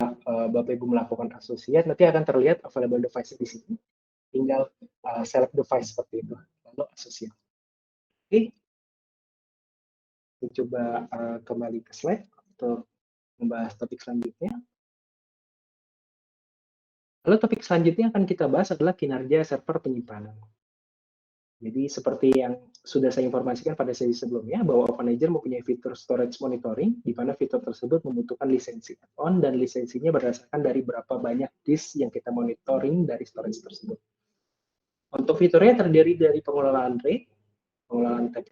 Bapak Ibu melakukan associate, nanti akan terlihat available device di sini. Tinggal select device seperti itu, lalu associate. Oke, kita coba kembali ke slide untuk membahas topik selanjutnya. Lalu topik selanjutnya akan kita bahas adalah kinerja server penyimpanan. Jadi seperti yang sudah saya informasikan pada sesi sebelumnya, bahwa Off Manager mempunyai fitur storage monitoring, di mana fitur tersebut membutuhkan lisensi add-on, dan lisensinya berdasarkan dari berapa banyak disk yang kita monitoring dari storage tersebut. Untuk fiturnya terdiri dari pengelolaan RAID, pengelolaan type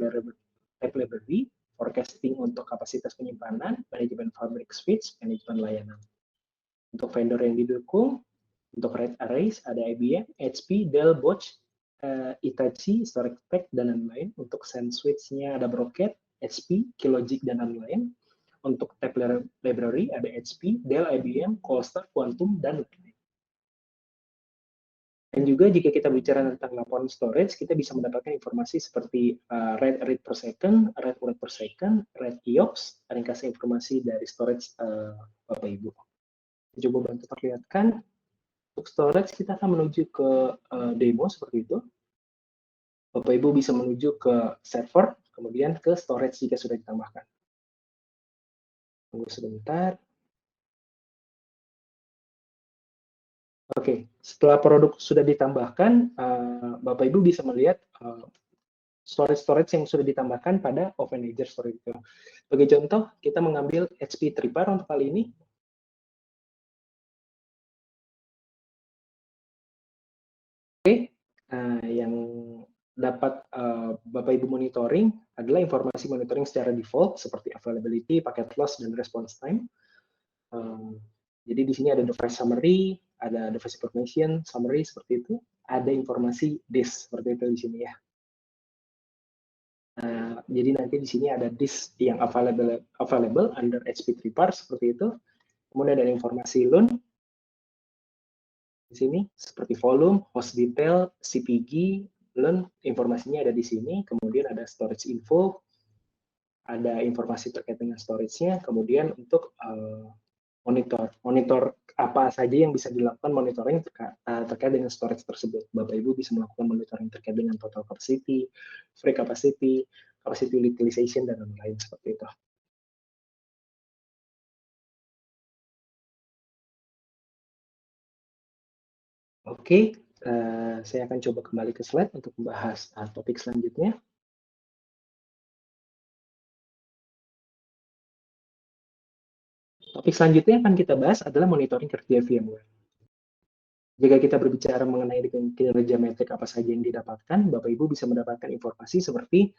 library, forecasting untuk kapasitas penyimpanan, manajemen fabric switch, manajemen layanan. Untuk vendor yang didukung, untuk RAID arrays ada IBM, HP, Dell, Bosch, Hitachi, StorageTek, dan lain-lain. Untuk SAN switch-nya ada Brocket, HP, Kilogic, dan lain-lain. Untuk type library ada HP, Dell, IBM, Colstar, Quantum, dan lain-lain. Dan juga jika kita bicara tentang laporan storage, kita bisa mendapatkan informasi seperti read per second, read write per second, read IOPS, ringkasnya informasi dari storage Bapak Ibu. Coba bantu perlihatkan. Untuk storage kita akan menuju ke demo seperti itu. Bapak Ibu bisa menuju ke server kemudian ke storage jika sudah ditambahkan. Tunggu sebentar. Oke, setelah produk sudah ditambahkan, Bapak Ibu bisa melihat storage yang sudah ditambahkan pada OpenEdger storage itu. Sebagai contoh, kita mengambil HP Tripar untuk kali ini. Oke, yang dapat Bapak Ibu monitoring adalah informasi monitoring secara default seperti availability, packet loss, dan response time. Jadi di sini ada device summary, ada device information summary seperti itu, ada informasi disk seperti itu di sini ya. Jadi nanti di sini ada disk yang available under HP Tripar seperti itu. Kemudian ada informasi loan di sini seperti volume, host detail, CPG, loan informasinya ada di sini. Kemudian ada storage info, ada informasi terkait dengan storage-nya. Kemudian untuk monitor apa saja yang bisa dilakukan monitoring terkait dengan storage tersebut. Bapak Ibu bisa melakukan monitoring terkait dengan total capacity, free capacity, capacity utilization, dan lain-lain seperti itu. Oke, saya akan coba kembali ke slide untuk membahas topik selanjutnya. Topik selanjutnya akan kita bahas adalah monitoring kerja VMware. Jika kita berbicara mengenai kinerja metrik apa saja yang didapatkan, Bapak Ibu bisa mendapatkan informasi seperti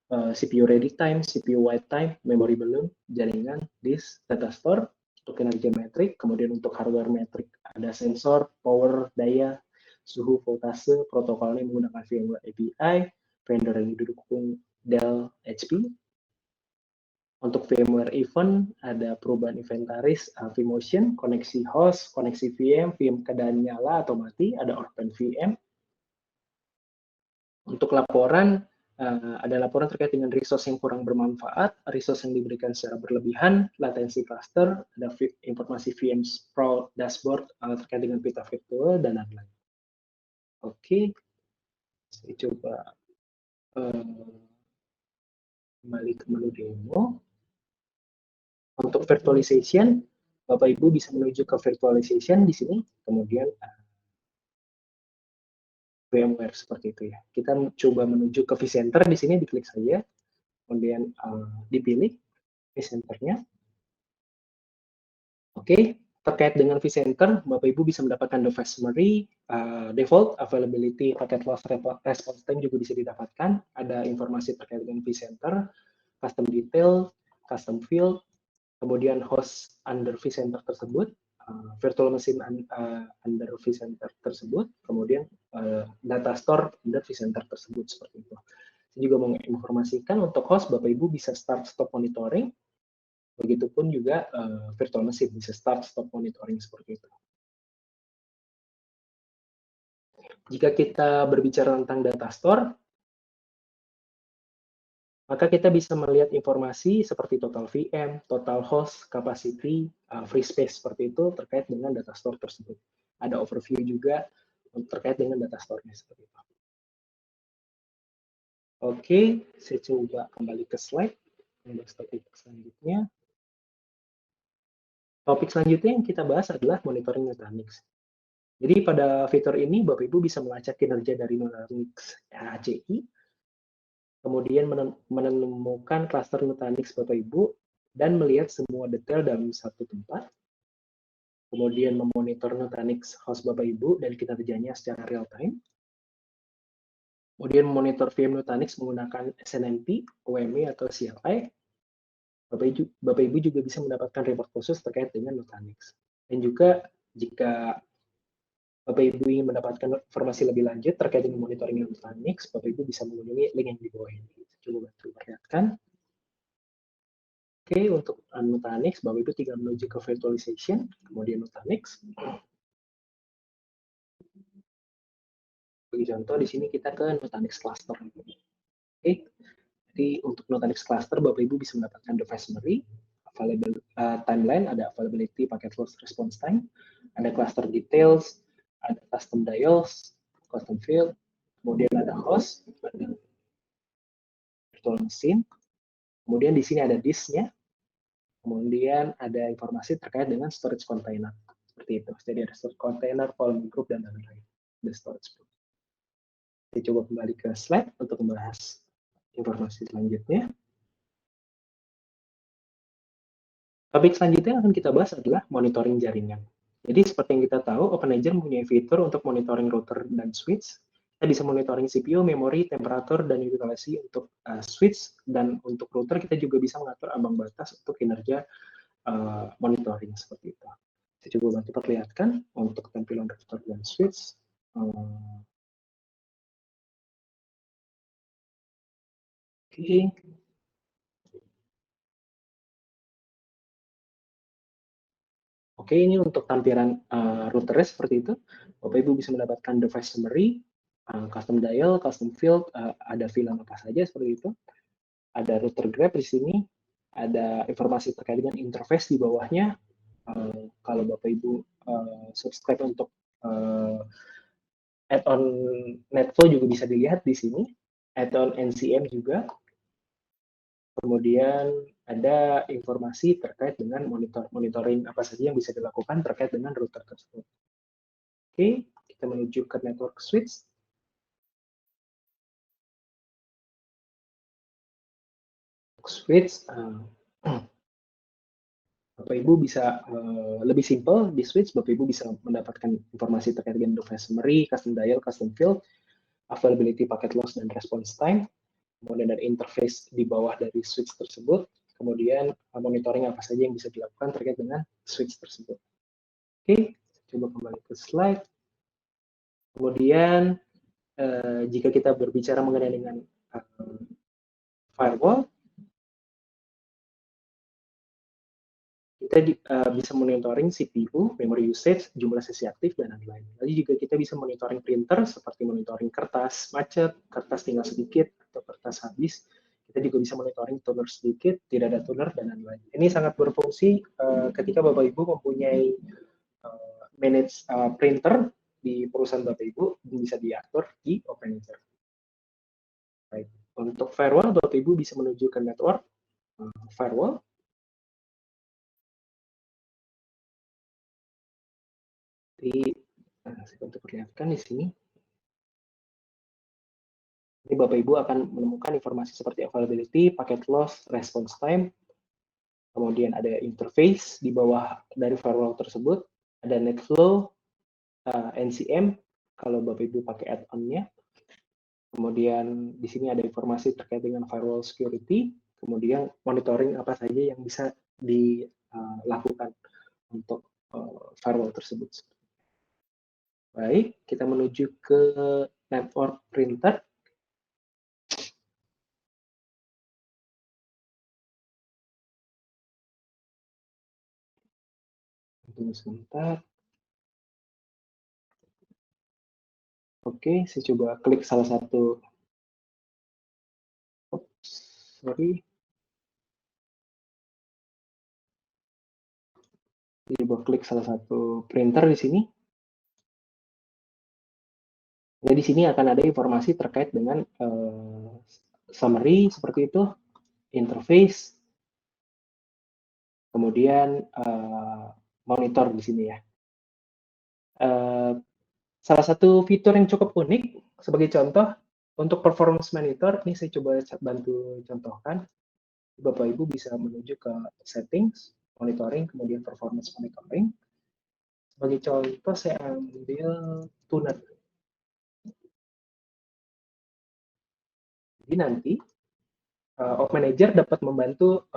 CPU ready time, CPU wait time, memory balloon, jaringan, disk, data store, untuk kinerja metrik. Kemudian untuk hardware metrik ada sensor, power, daya, suhu, voltase, protokolnya menggunakan VMware API, vendor yang didukung Dell, HP. Untuk VMware event, ada perubahan inventaris, vMotion, koneksi host, koneksi VM keadaan nyala atau mati, ada Open VM. Untuk laporan, ada laporan terkait dengan resource yang kurang bermanfaat, resource yang diberikan secara berlebihan, latensi cluster, ada informasi VM sprawl dashboard terkait dengan pita virtual, dan lain-lain. Oke, saya coba kembali ke menu demo. Untuk virtualization, Bapak Ibu bisa menuju ke virtualization di sini, kemudian VMware seperti itu ya. Kita coba menuju ke vCenter di sini, diklik saja, kemudian dipilih vCenter-nya. Oke, terkait dengan vCenter, Bapak Ibu bisa mendapatkan device summary, default, availability, packet loss, response time juga bisa didapatkan. Ada informasi terkait dengan vCenter, custom detail, custom field, kemudian host under vCenter tersebut, virtual machine under vCenter tersebut, kemudian data store under vCenter tersebut seperti itu. Saya juga menginformasikan untuk host, Bapak Ibu bisa start stop monitoring, begitupun juga virtual machine bisa start stop monitoring seperti itu. Jika kita berbicara tentang data store, maka kita bisa melihat informasi seperti total VM, total host, capacity, free space seperti itu terkait dengan data store tersebut. Ada overview juga terkait dengan data store-nya seperti itu. Oke, saya coba kembali ke slide. Topik selanjutnya. Topik selanjutnya yang kita bahas adalah monitoring Nutanix. Jadi pada fitur ini Bapak Ibu bisa melacak kinerja dari Nutanix ACI, kemudian menemukan cluster Nutanix Bapak Ibu, dan melihat semua detail dalam satu tempat, kemudian memonitor Nutanix host Bapak Ibu dan kinerjanya secara real time, kemudian memonitor VM Nutanix menggunakan SNMP, OME, atau CLI. Bapak Ibu juga bisa mendapatkan report khusus terkait dengan Nutanix. Dan juga jika Bapak Ibu ingin mendapatkan informasi lebih lanjut terkait dengan monitoring Nutanix, Bapak Ibu bisa mengunjungi link yang di bawah ini. Coba bantu perlihatkan. Oke, untuk Nutanix, Bapak Ibu tinggal menuju ke virtualization, kemudian Nutanix. Bagi contoh, di sini kita ke Nutanix cluster. Oke, jadi untuk Nutanix cluster, Bapak Ibu bisa mendapatkan device summary, available timeline, ada availability, packet loss, response time, ada cluster details, ada custom dials, custom field, kemudian ada host, ada virtual machine. Kemudian di sini ada disk-nya. Kemudian ada informasi terkait dengan storage container. Seperti itu. Jadi ada storage container, volume group, dan lain-lain. Ada storage group. Kita coba kembali ke slide untuk membahas informasi selanjutnya. Topik selanjutnya yang akan kita bahas adalah monitoring jaringan. Jadi seperti yang kita tahu, OpenAgent mempunyai fitur untuk monitoring router dan switch. Kita bisa monitoring CPU, memori, temperatur, dan utilizasi untuk switch, dan untuk router kita juga bisa mengatur ambang batas untuk kinerja monitoring seperti itu. Saya coba bantu perlihatkan untuk tampilan router dan switch. Oke. Oke, ini untuk tampilan routernya seperti itu. Bapak Ibu bisa mendapatkan device summary, custom dial, custom field, ada VLAN apa saja seperti itu. Ada router grab di sini, ada informasi terkait dengan interface di bawahnya. Kalau Bapak Ibu subscribe untuk add-on NetFlow juga bisa dilihat di sini, add-on NCM juga. Kemudian ada informasi terkait dengan monitoring apa saja yang bisa dilakukan terkait dengan router tersebut. Oke, kita menuju ke network switch. Switch, Bapak Ibu bisa lebih simple di switch. Bapak Ibu bisa mendapatkan informasi terkait dengan device summary, custom dial, custom field, availability, packet loss, dan response time. Kemudian ada interface di bawah dari switch tersebut. Kemudian monitoring apa saja yang bisa dilakukan terkait dengan switch tersebut. Oke, coba kembali ke slide. Kemudian jika kita berbicara mengenai dengan firewall, kita bisa monitoring CPU, memory usage, jumlah sesi aktif, dan lain-lain. Lalu juga kita bisa monitoring printer, seperti monitoring kertas macet, kertas tinggal sedikit, atau kertas habis. Kita juga bisa monitoring toner sedikit, tidak ada toner, dan lain-lain. Ini sangat berfungsi ketika Bapak Ibu mempunyai manage printer di perusahaan Bapak Ibu, bisa diatur di OpenAgent. Baik. Untuk firewall, Bapak Ibu bisa menuju ke network firewall. Jadi, saya bantu perlihatkan di sini. Ini Bapak Ibu akan menemukan informasi seperti availability, packet loss, response time, kemudian ada interface di bawah dari firewall tersebut, ada NetFlow, NCM, kalau Bapak Ibu pakai add-on-nya. Kemudian di sini ada informasi terkait dengan firewall security, kemudian monitoring apa saja yang bisa dilakukan untuk firewall tersebut. Baik, kita menuju ke network printer. Tunggu sebentar. Oke, saya coba klik salah satu. Oops, sorry. Coba klik salah satu printer di sini. Nah, di sini akan ada informasi terkait dengan summary seperti itu, interface, kemudian monitor di sini ya. Salah satu fitur yang cukup unik sebagai contoh untuk performance monitor, ini saya coba bantu contohkan. Bapak Ibu bisa menuju ke settings, monitoring, kemudian performance monitoring. Sebagai contoh saya ambil tuner. Jadi nanti OpenAgent dapat membantu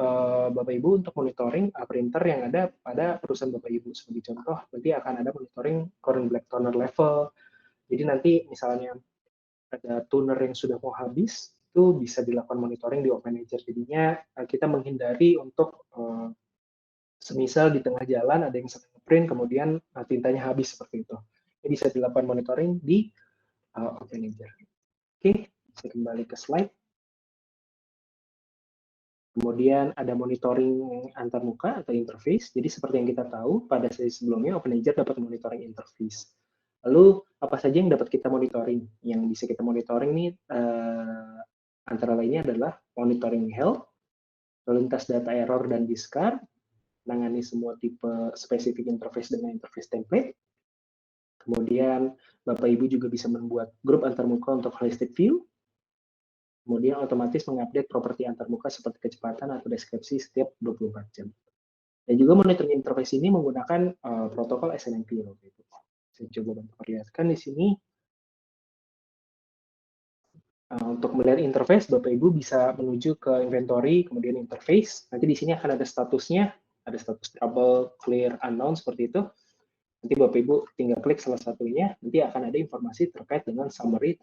Bapak Ibu untuk monitoring printer yang ada pada perusahaan Bapak Ibu. Sebagai contoh, nanti akan ada monitoring current black toner level. Jadi nanti misalnya ada toner yang sudah mau habis, itu bisa dilakukan monitoring di OpenAgent. Jadinya kita menghindari untuk semisal di tengah jalan ada yang sedang print, kemudian tintanya habis seperti itu. Ini bisa dilakukan monitoring di OpenAgent. Oke, saya kembali ke slide. Kemudian ada monitoring antarmuka atau interface. Jadi seperti yang kita tahu, pada sesi sebelumnya OpenAgent dapat monitoring interface. Lalu apa saja yang dapat kita monitoring? Yang bisa kita monitoring nih antara lainnya adalah monitoring health, lalu lintas data error dan discard, menangani semua tipe spesifik interface dengan interface template. Kemudian Bapak Ibu juga bisa membuat grup antarmuka untuk holistic view. Kemudian otomatis mengupdate properti antarmuka seperti kecepatan atau deskripsi setiap 24 jam. Dan juga monitoring interface ini menggunakan protokol SNMP. Saya coba bantu perlihatkan di sini. Untuk melihat interface, Bapak Ibu bisa menuju ke inventory, kemudian interface. Nanti di sini akan ada statusnya, ada status trouble, clear, unknown, seperti itu. Nanti Bapak Ibu tinggal klik salah satunya, nanti akan ada informasi terkait dengan summary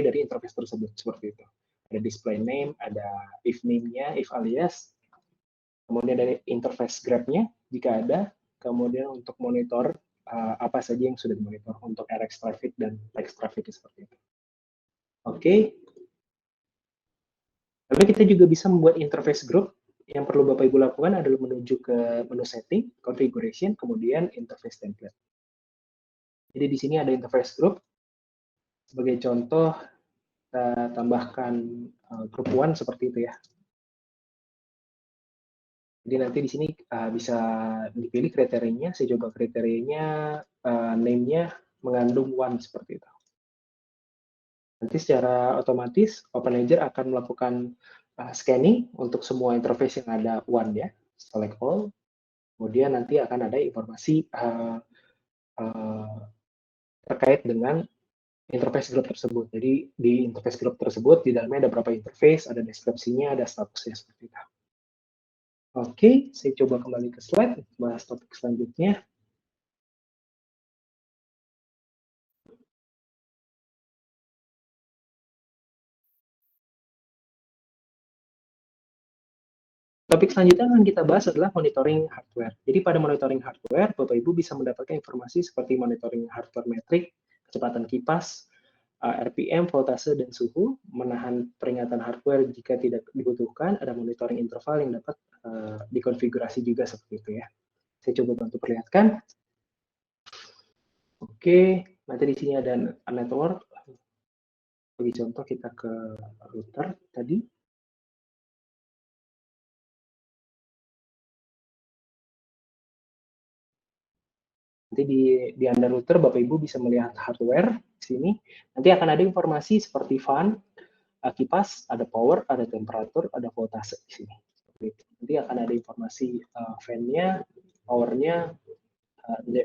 dari interface tersebut, seperti itu. Ada display name, ada if name-nya, if alias, kemudian dari interface grab-nya, jika ada, kemudian untuk monitor apa saja yang sudah dimonitor untuk RX traffic dan text traffic seperti itu. Oke. Lalu kita juga bisa membuat interface group. Yang perlu Bapak Ibu lakukan adalah menuju ke menu setting, configuration, kemudian interface template. Jadi di sini ada interface group. Sebagai contoh, kita tambahkan group one seperti itu ya. Jadi nanti di sini bisa dipilih kriterianya. Saya coba kriterianya, name-nya mengandung one seperti itu. Nanti secara otomatis OpenLedger akan melakukan scanning untuk semua interface yang ada one ya, select all. Kemudian nanti akan ada informasi terkait dengan interface group tersebut. Jadi di interface group tersebut di dalamnya ada berapa interface, ada deskripsinya, ada statusnya seperti itu. Oke, saya coba kembali ke slide, bahas topik selanjutnya. Topik selanjutnya yang kita bahas adalah monitoring hardware. Jadi pada monitoring hardware, Bapak Ibu bisa mendapatkan informasi seperti monitoring hardware metrik, kecepatan kipas, RPM, voltase, dan suhu, menahan peringatan hardware jika tidak dibutuhkan, ada monitoring interval yang dapat dikonfigurasi juga seperti itu ya. Saya coba bantu perlihatkan. Oke, nanti di sini ada network. Bagi contoh kita ke router tadi. Nanti di under router Bapak Ibu bisa melihat hardware di sini. Nanti akan ada informasi seperti fan, kipas, ada power, ada temperatur, ada voltase di sini. Nanti akan ada informasi fan-nya, power-nya,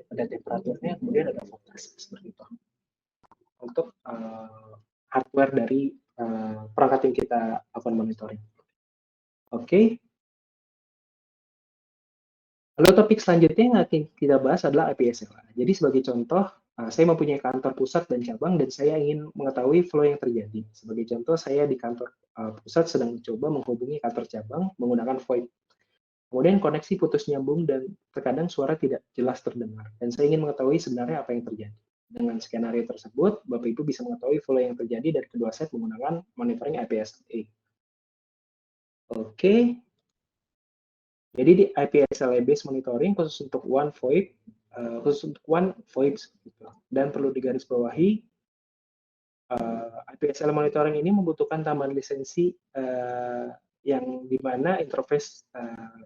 ada temperaturnya, kemudian ada voltase seperti itu. Untuk hardware dari perangkat yang kita akan monitoring. Oke. Lalu topik selanjutnya yang akan kita bahas adalah IPSLA. Jadi sebagai contoh, saya mempunyai kantor pusat dan cabang dan saya ingin mengetahui flow yang terjadi. Sebagai contoh, saya di kantor pusat sedang mencoba menghubungi kantor cabang menggunakan VoIP. Kemudian koneksi putus nyambung dan terkadang suara tidak jelas terdengar. Dan saya ingin mengetahui sebenarnya apa yang terjadi. Dengan skenario tersebut, Bapak Ibu bisa mengetahui flow yang terjadi dari kedua set menggunakan monitoring IPSLA. Oke. Jadi di IPSLA based monitoring khusus untuk one VoIP, dan perlu digarisbawahi IPSLA monitoring ini membutuhkan tambahan lisensi yang dimana interface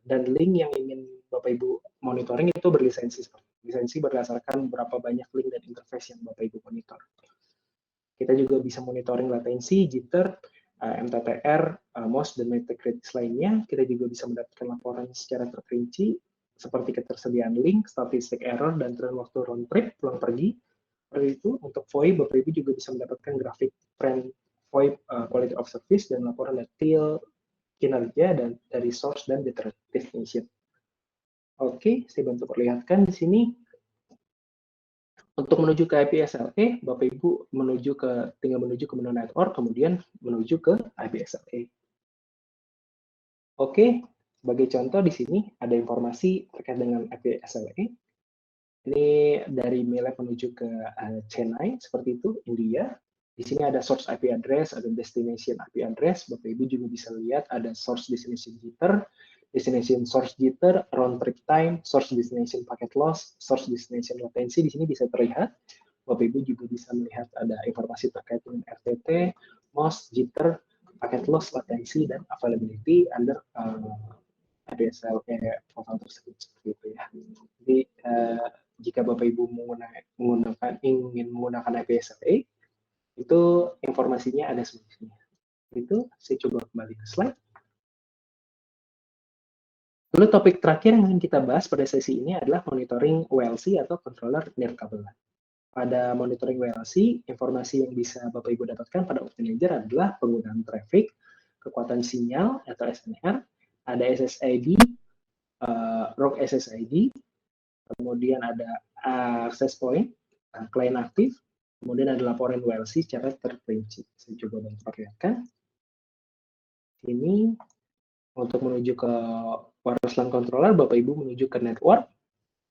dan link yang ingin Bapak Ibu monitoring itu berlisensi. Lisensi berdasarkan berapa banyak link dan interface yang Bapak Ibu monitor. Kita juga bisa monitoring latensi, jitter, MTTR, MOS, dan metric kritis lainnya. Kita juga bisa mendapatkan laporan secara terperinci seperti ketersediaan link, statistik error, dan tren waktu round trip, pulang pergi. Seperti itu, untuk VoIP, Bapak Ibu juga bisa mendapatkan grafik trend VoIP quality of service dan laporan detail kinerja dan dari source dan data destination. Oke, saya bantu perlihatkan di sini. Untuk menuju ke IPSLA, Bapak Ibu tinggal menuju ke menu network, kemudian menuju ke IPSLA. Oke, sebagai contoh di sini ada informasi terkait dengan IPSLA. Ini dari Milab menuju ke Chennai, seperti itu, India. Di sini ada source IP address, ada destination IP address. Bapak Ibu juga bisa lihat ada source destination jitter, destination source jitter, round trip time, source destination packet loss, source destination latency. Di sini bisa terlihat. Bapak Ibu juga bisa melihat ada informasi terkait dengan RTT, MOS, jitter, packet loss, latency, dan availability under ADSL portal tersebut seperti itu ya. Jadi jika Bapak Ibu ingin menggunakan IPSLA, itu informasinya ada semuanya. Itu saya coba kembali ke slide. Lalu topik terakhir yang ingin kita bahas pada sesi ini adalah monitoring WLC atau controller near kabel. Pada monitoring WLC, informasi yang bisa Bapak Ibu dapatkan pada Ops Manager adalah penggunaan traffic, kekuatan sinyal atau SNR, ada SSID, ROG SSID, kemudian ada access point, klien aktif, kemudian ada laporan WLC secara terperinci. Saya coba memperlihatkan. Ini untuk menuju ke wireless LAN controller, Bapak Ibu menuju ke network,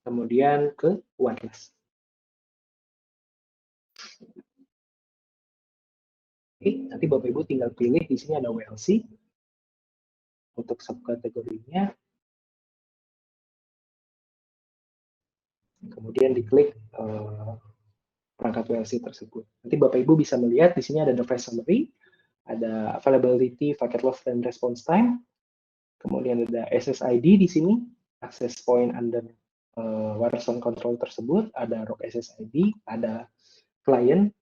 kemudian ke wireless. Oke, nanti Bapak Ibu tinggal pilih di sini ada WLC untuk subkategorinya. Kemudian diklik perangkat WLC tersebut. Nanti Bapak Ibu bisa melihat di sini ada device summary, ada availability, packet loss, dan response time. Kemudian ada SSID di sini, access point under wireless LAN control tersebut, ada ROG SSID, ada client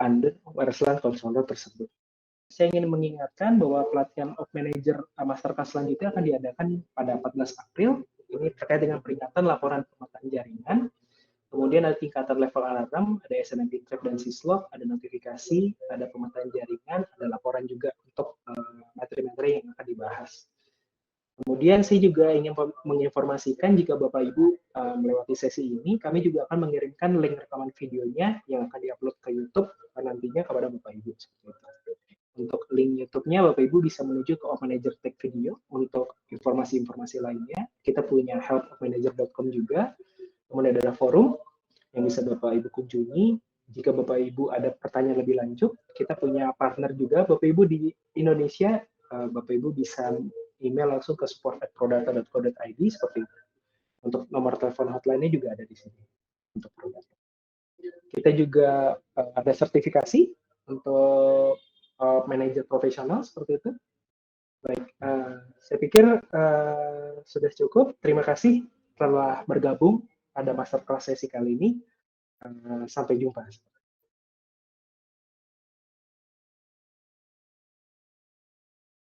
under wireless LAN controller tersebut. Saya ingin mengingatkan bahwa pelatihan Ops Manager Masterclass selanjutnya akan diadakan pada 14 April. Ini terkait dengan peringatan laporan pemetaan jaringan. Kemudian ada tingkatan level alarm, ada SNMP trap dan syslog, ada notifikasi, ada pemetaan jaringan, ada laporan juga untuk materi-materi yang akan dibahas. Kemudian saya juga ingin menginformasikan jika Bapak Ibu melewati sesi ini, kami juga akan mengirimkan link rekaman videonya yang akan diupload ke YouTube nantinya kepada Bapak Ibu. Untuk link YouTube-nya, Bapak Ibu bisa menuju ke Ops Manager Tech Video untuk informasi-informasi lainnya. Kita punya help.opmanager.com juga. Kemudian ada forum yang bisa Bapak Ibu kunjungi. Jika Bapak Ibu ada pertanyaan lebih lanjut, kita punya partner juga. Bapak Ibu di Indonesia, Bapak Ibu bisa email langsung ke support@prodata.co.id seperti itu. Untuk nomor telepon hotline-nya juga ada di sini untuk Prodata. Kita juga ada sertifikasi untuk manajer profesional seperti itu. Baik, saya pikir sudah cukup. Terima kasih telah bergabung pada masterclass sesi kali ini. Sampai jumpa.